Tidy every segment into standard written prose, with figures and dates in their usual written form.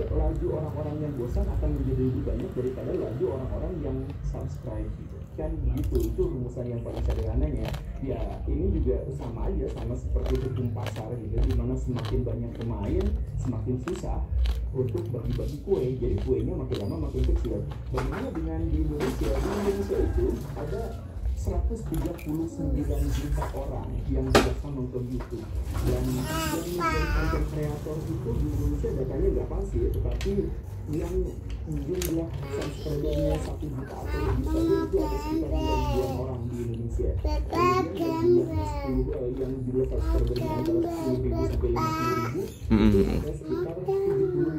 laju orang-orang yang bosan akan menjadi lebih banyak daripada laju orang-orang yang subscribe gitu. Kan gitu, itu rumusan yang paling sederhananya. Ya ini juga sama aja, sama seperti hukum pasar gitu, dimana semakin banyak pemain semakin susah untuk bagi-bagi kue, jadi kuenya makin lama makin kecil. Bagaimana dengan di Indonesia? Di Indonesia itu ada 139 juta orang yang biasa nonton YouTube, dan konten kreator itu di Indonesia datanya nggak pasti ya, tetapi yang jumlah subscribernya 1 juta atau lebih saja itu ada sekitar 2 ribuan orang di Indonesia. Kemudian yang jumlah subscribernya antara 10.000 sampai 50.000 itu ada sekitar 70 ribuan.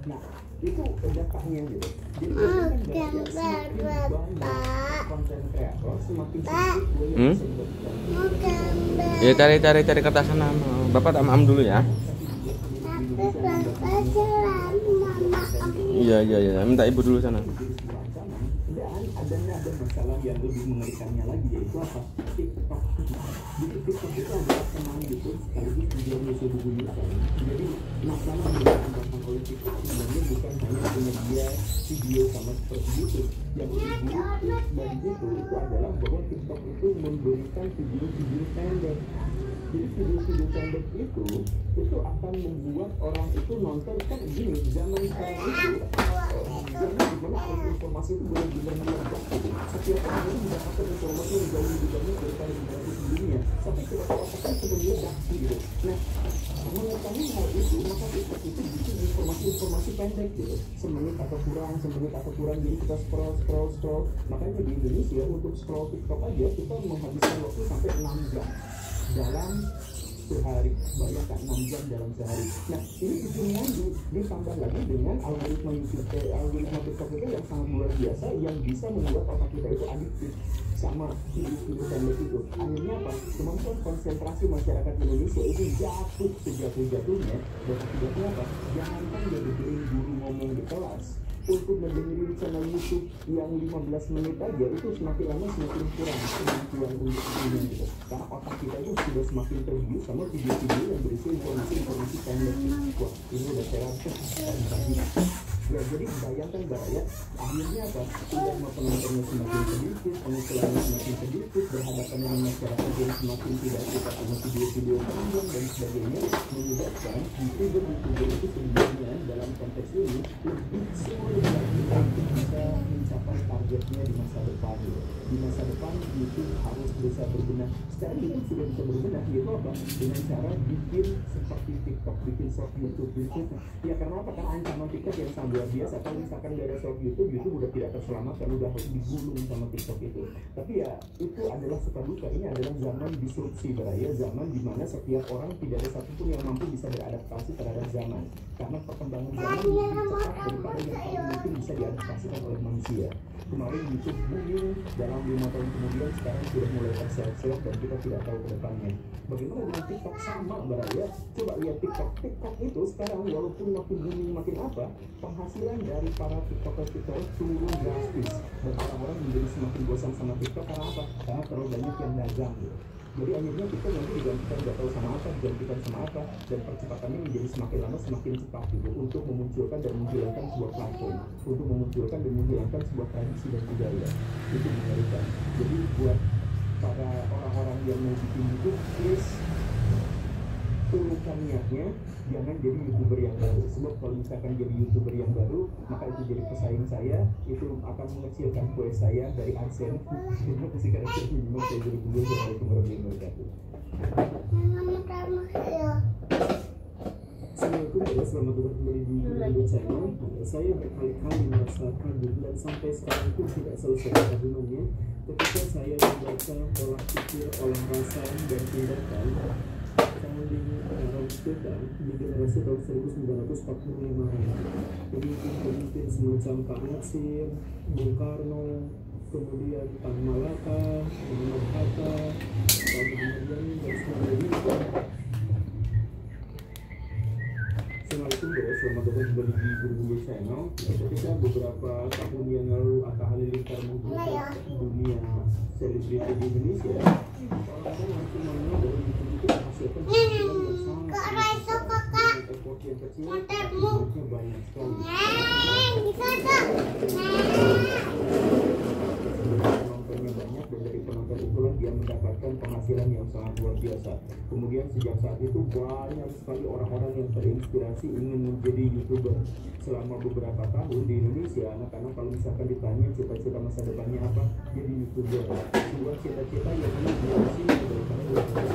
Nah itu datanya gitu. Jadi kan berarti semakin banyak konten kreator semakin sedikit gue yang bisa dibagikan. Ya cari kertas sana. Bapak tak maaf dulu ya. Iya, minta ibu dulu sana. Dan ada masalah yang lebih mengerikannya lagi, yaitu apa? TikTok. Di TikTok itu adalah teman gitu sekaligus video musuh bebuyutan. Jadi masalah yang dikembangkan oleh TikTok sebenarnya bukan hanya penyedia video sama seperti YouTube. Yang lebih buruk dari itu adalah bahwa TikTok itu memberikan video-video pendek. Jadi video-video pendek itu akan membuat orang itu nonton. Kan gini, zaman sekarang itu zaman dimana informasi itu benar-benar meledak gitu. Setiap orang itu mendapatkan informasi yang jauh lebih banyak daripada generasi sebelumnya, sampai ke otak-otaknya sudah meledak gitu. Nah, mengetahui hal itu, maka TikTok itu bikin informasi pendek gitu, semenit atau kurang, jadi kita scroll. Makanya di Indonesia untuk scroll TikTok aja kita menghabiskan waktu sampai 6 jam dalam sehari. Bayangkan 6 jam dalam sehari. Nah ini kemudian ditambah lagi dengan algoritma YouTube, algoritma TikTok itu yang sangat luar biasa, yang bisa membuat otak kita itu adiktif sama video pendek itu. Akhirnya apa? Kemampuan konsentrasi masyarakat Indonesia itu jatuh sejatuh-jatuhnya. Dan akibatnya apa? Jangankan jadi guru ngomong di kelas, untuk mendengarkan channel YouTube yang 15 menit aja itu semakin lama semakin kurang kemampuan untuk ini gitu. Karena otak kita itu sudah semakin terbius sama video-video yang berisi informasi pendek. Wah, ini udah saya rasa. Ya jadi bayangkan ya, akhirnya apa? Udah penontonnya semakin sedikit, pengiklannya semakin sedikit, berhadapan dengan masyarakat yang semakin tidak suka sama video-video panjang dan sebagainya, menyebabkan YouTuber itu sebenarnya dalam konteks ini lebih sulit lagi untuk bisa mencapai targetnya di masa depan. Di masa depan YouTube harus bisa berbenah. Sekarang YouTube sudah bisa berbenah, yaitu apa? Dengan cara bikin seperti TikTok, bikin short YouTube. Ya karena apa? Karena ancaman TikTok yang sangat luar biasa. Kalau misalkan dari short YouTube udah tidak terselamatkan, udah digulung sama TikTok itu. Tapi ya itu adalah suka duka. Ini adalah zaman disrupsi beraya, zaman dimana setiap orang tidak ada satupun yang mampu bisa beradaptasi terhadap zaman. Karena perkembangan zaman lebih cepat daripada yang paling mungkin bisa diadaptasikan oleh manusia. Kemarin YouTube booming, dalam 5 tahun kemudian sekarang sudah mulai terseok-seok dan kita tidak tahu ke depannya. Bagaimana dengan TikTok? Sama beraya. Coba lihat TikTok itu sekarang walaupun makin booming makin apa, penghasilan dari para TikToker turun drastis, dan orang-orang menjadi semakin bosan sama TikTok. Karena apa? Karena terlalu banyak yang dagang gitu. Jadi akhirnya kita nanti digantikan nggak tahu sama apa, digantikan sama apa, dan percepatannya menjadi semakin lama semakin cepat gitu, untuk memunculkan dan menghilangkan sebuah platform, untuk memunculkan dan menghilangkan sebuah tradisi dan budaya. Itu mengerikan. Jadi buat para orang-orang yang mau bikin YouTube, please turunkan niatnya, jangan jadi YouTuber yang baru. Sebab kalau misalkan jadi YouTuber yang baru, maka itu jadi pesaing saya, itu akan mengecilkan kue saya dari Arsen. Terima kasih karena minimal saya jadi dulu. Assalamualaikum warahmatullahi wabarakatuh. Assalamualaikum, selamat datang kembali di Indo Channel. Saya berkali-kali merasa kagum dan sampai sekarang pun tidak selesai kagumannya ketika saya membaca olah pikir, olah rasa, dan tindakan founding Amsterdam di generasi tahun 1945. Pemimpin semacam Pak Natsir, Bung Karno, kemudian Tan Malaka, Muhammad Hatta, kemudian dan sebagainya. Assalamualaikum guys, selamat datang kembali di Berbunyi Channel. Ketika beberapa tahun yang lalu Atta Halilintar menggunakan dunia selebriti di Indonesia, orang-orang langsung mengenal bahwa itu menghasilkan penghasilan yang sangat besar. Effort yang kecil, akibatnya banyak sekali. Penontonnya banyak dan dari penonton itulah dia mendapatkan penghasilan yang sangat luar biasa. Kemudian sejak saat itu banyak sekali orang-orang yang terinspirasi ingin menjadi YouTuber. Selama beberapa tahun di Indonesia, anak-anak kalau misalkan ditanya cita-cita masa depannya apa, jadi YouTuber. Sebuah cita-cita yang menginspirasi daripada kemudian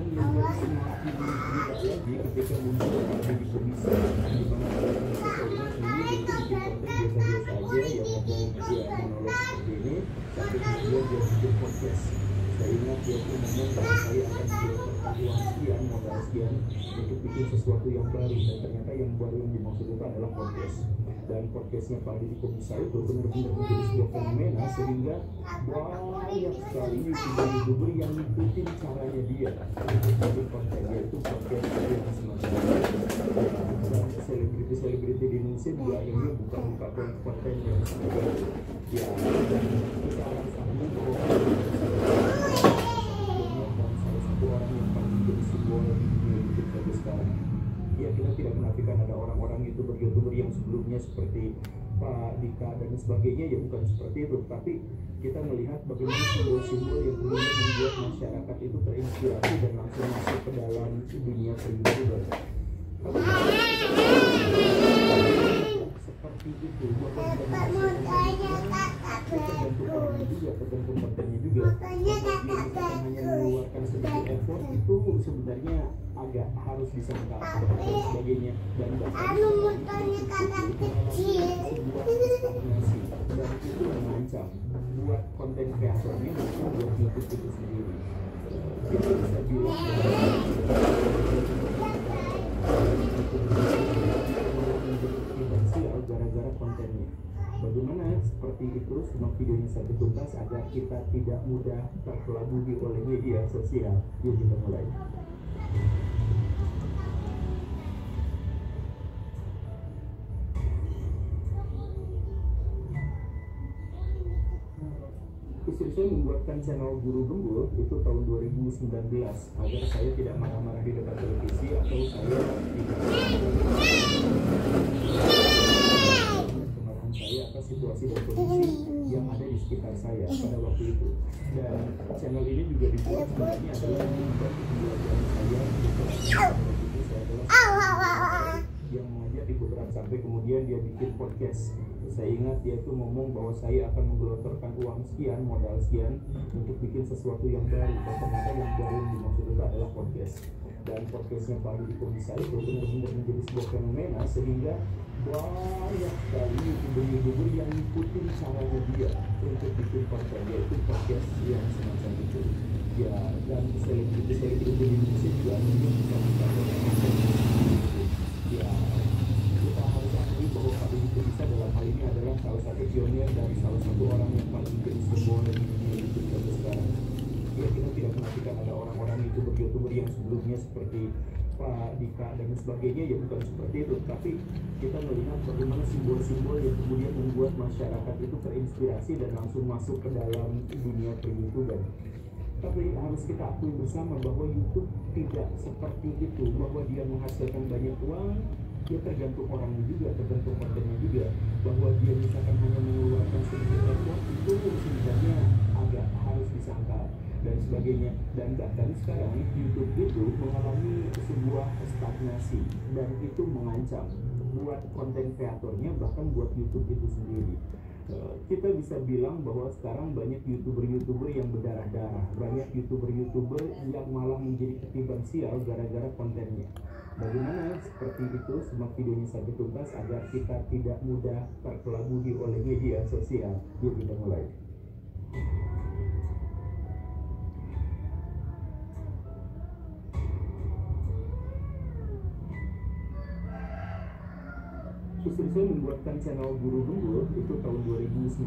menjadi semakin lagi ketika muncul di komisi di mana sendiri itu bikin konten biasa-biasa aja yang ngomong ya monolog seperti ini, tapi kemudian dia bikin podcast. Saya ingat dia pun ngomong bahwa saya akan mengeluarkan uang sekian, modal sekian untuk bikin sesuatu yang baru, dan ternyata yang baru yang dimaksud itu adalah podcast. Dan podcastnya Pak Deddy Komisa itu benar-benar menjadi sebuah fenomena sehingga banyak sekali YouTuber yang ngikutin caranya dia untuk bikin kontennya itu podcast yang semacam dan selebriti-selebriti di Indonesia juga akhirnya buka-buka konten yang seperti ya kita akan sambung bahwa dan salah satu orang yang paling menjadi simbol di dunia YouTube sampai sekarang. Ya, kita tidak menafikan ada orang-orang YouTuber yang sebelumnya seperti Pak Dika dan sebagainya, ya bukan seperti itu, tapi kita melihat bagaimana simbol-simbol yang kemudian membuat masyarakat itu terinspirasi dan langsung masuk ke dalam dunia per-YouTuber. Seperti itu, tergantung orangnya juga, tergantung kontennya juga. Hanya mengeluarkan sedikit effort itu sebenarnya agak harus disangkal dan sebagainya, dan bahkan sebuah stagnasi dan itu mengancam buat konten kreatornya maupun buat YouTube itu sendiri. Kita bisa bilang finansial gara-gara kontennya. Bagaimana seperti itu, simak videonya sampai tuntas agar kita tidak mudah terkelabui oleh media sosial. Yuk kita mulai. Istri saya membuatkan channel Guru Gembul itu tahun 2019 agar saya tidak marah-marah di depan televisi atau saya tidak kemarahan saya atas situasi dan kondisi yang ada di sekitar saya pada waktu itu. Dan channel ini juga dibuat sebenarnya adalah membantu pembelajaran saya yang mengajar di beberapa sampai kemudian dia bikin podcast. Saya ingat dia itu ngomong bahwa saya akan menggelontorkan uang sekian, modal sekian untuk bikin sesuatu yang baru. Dan ternyata yang baru yang dimaksud itu adalah podcast. Dan podcastnya Pak Deddy Komisa itu benar-benar menjadi sebuah fenomena sehingga banyak sekali YouTuber yang ngikutin caranya dia untuk bikin konten, yaitu podcast yang semacam itu. Ya, dan selebriti di Indonesia juga akhirnya bisa mencapai konten. Ya, kita harus akui bahwa Pak Deddy Komisa dalam hal ini adalah salah satu pionir dari salah satu orang yang paling menjadi simbol dari dunia YouTube sampai sekarang. Ya, kita tidak menafikan ada orang-orang YouTuber yang sebelumnya seperti Pak Dika dan sebagainya, ya bukan seperti itu, tapi kita melihat bagaimana simbol-simbol yang kemudian membuat masyarakat itu terinspirasi dan langsung masuk ke dalam dunia per-YouTuber. Tapi harus kita akui bersama bahwa YouTube tidak seperti itu, bahwa dia menghasilkan banyak uang. Ya tergantung orangnya juga, tergantung kontennya juga. Bahwa dia misalkan hanya mengeluarkan sedikit effort itu sebenarnya agak harus disangkal dan sebagainya. Dan bahkan sekarang YouTube itu mengalami sebuah stagnasi dan itu mengancam buat konten kreatornya, bahkan buat YouTube itu sendiri. Kita bisa bilang bahwa sekarang banyak YouTuber yang berdarah-darah, banyak YouTuber yang malah menjadi ketiban sial gara-gara kontennya. Bagaimana seperti itu, simak videonya sampai tuntas agar kita tidak mudah terkelabui oleh media sosial. Yuk kita mulai. Istri saya membuatkan channel Guru Gembul itu tahun 2019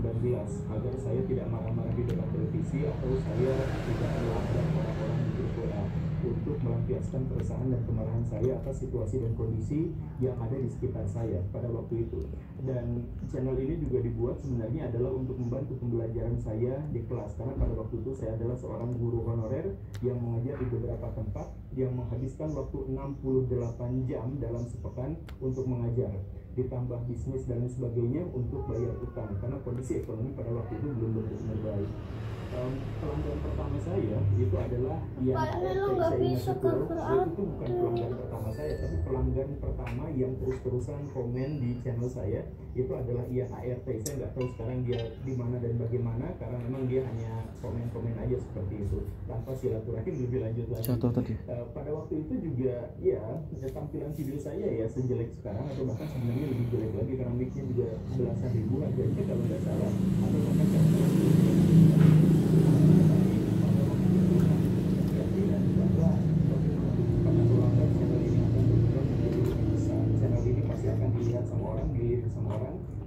agar saya tidak marah-marah di depan televisi atau saya tidak melabrak orang-orang di Korea untuk untuk melampiaskan keresahan dan kemarahan saya atas situasi dan kondisi yang ada di sekitar saya pada waktu itu. Dan channel ini juga dibuat sebenarnya adalah untuk membantu pembelajaran saya di kelas, karena pada waktu itu saya adalah seorang guru honorer yang mengajar di beberapa tempat yang menghabiskan waktu 68 jam dalam sepekan untuk mengajar, ditambah bisnis dan sebagainya untuk bayar utang, karena kondisi ekonomi pada waktu itu belum benar-benar baik. Pelanggan pertama saya itu adalah yang ART, saya ingat betul, itu bukan pelanggan pertama saya, tapi pelanggan pertama yang terus-terusan komen di channel saya itu adalah Ian ART. Saya nggak tahu sekarang dia di mana dan bagaimana, karena memang dia hanya komen-komen aja seperti itu tanpa silaturahim lebih lanjut lagi. Pada waktu itu juga ya tampilan video saya ya sejelek sekarang, atau bahkan sebenarnya lebih jelek lagi karena mic-nya juga belasan ribu harganya kalau nggak salah, atau bahkan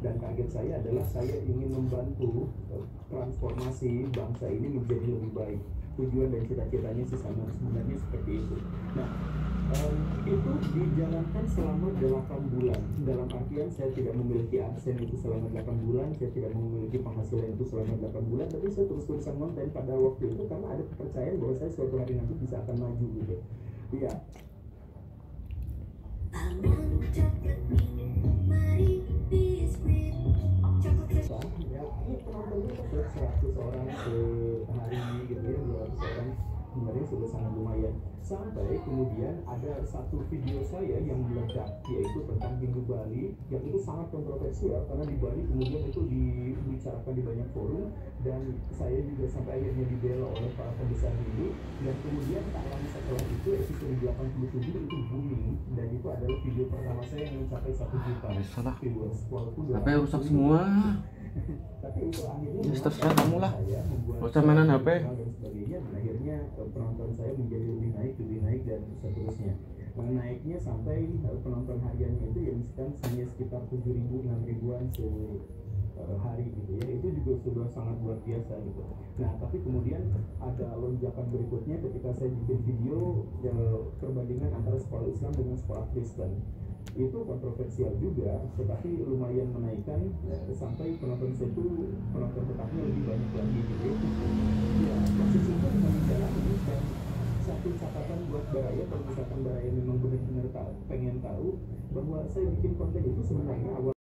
dan target saya adalah saya ingin membantu transformasi bangsa ini menjadi lebih baik. Tujuan dan cita-citanya sih sama sebenarnya seperti itu. Nah, itu dijalankan selama 8 bulan. Dalam artian saya tidak memiliki AdSense itu selama 8 bulan, saya tidak memiliki penghasilan itu selama 8 bulan, tapi saya terus-terusan konten pada waktu itu karena ada kepercayaan bahwa saya suatu hari nanti bisa akan maju gitu. Iya. Ya, ini penontonnya 100 orang sehari gitu ya, 200 orang, sebenarnya sudah sangat lumayan. Sampai kemudian ada satu video saya yang meledak, yaitu tentang Hindu Bali, yang itu sangat kontroversial karena di Bali kemudian itu dibicarakan di banyak forum, dan saya juga sampai akhirnya dibela oleh para pembesar Hindu. Dan kemudian tak lama setelah itu episode 87 itu booming, dan itu adalah video pertama saya yang mencapai 1 juta viewers. HP rusak semua. Tapi itu akhirnya ya terserah kamu lah, gak usah mainan HP. Dan sebagainya, dan akhirnya penonton saya menjadi lebih naik dan seterusnya. Naiknya sampai penonton hariannya itu yang hanya sekitar 7.000, 6.000-an sehari gitu ya. Itu juga sudah sangat luar biasa gitu. Nah, tapi kemudian ada lonjakan berikutnya ketika saya bikin video perbandingan antara sekolah Islam dengan sekolah Kristen. Itu kontroversial juga, tetapi lumayan menaikkan sampai penonton saya itu penonton tetapnya lebih banyak lagi gitu ya. Proses itu memang dijalani, dan satu catatan buat Baraya, kalau misalkan Baraya memang benar-benar pengen tahu bahwa saya bikin konten itu sebenarnya awal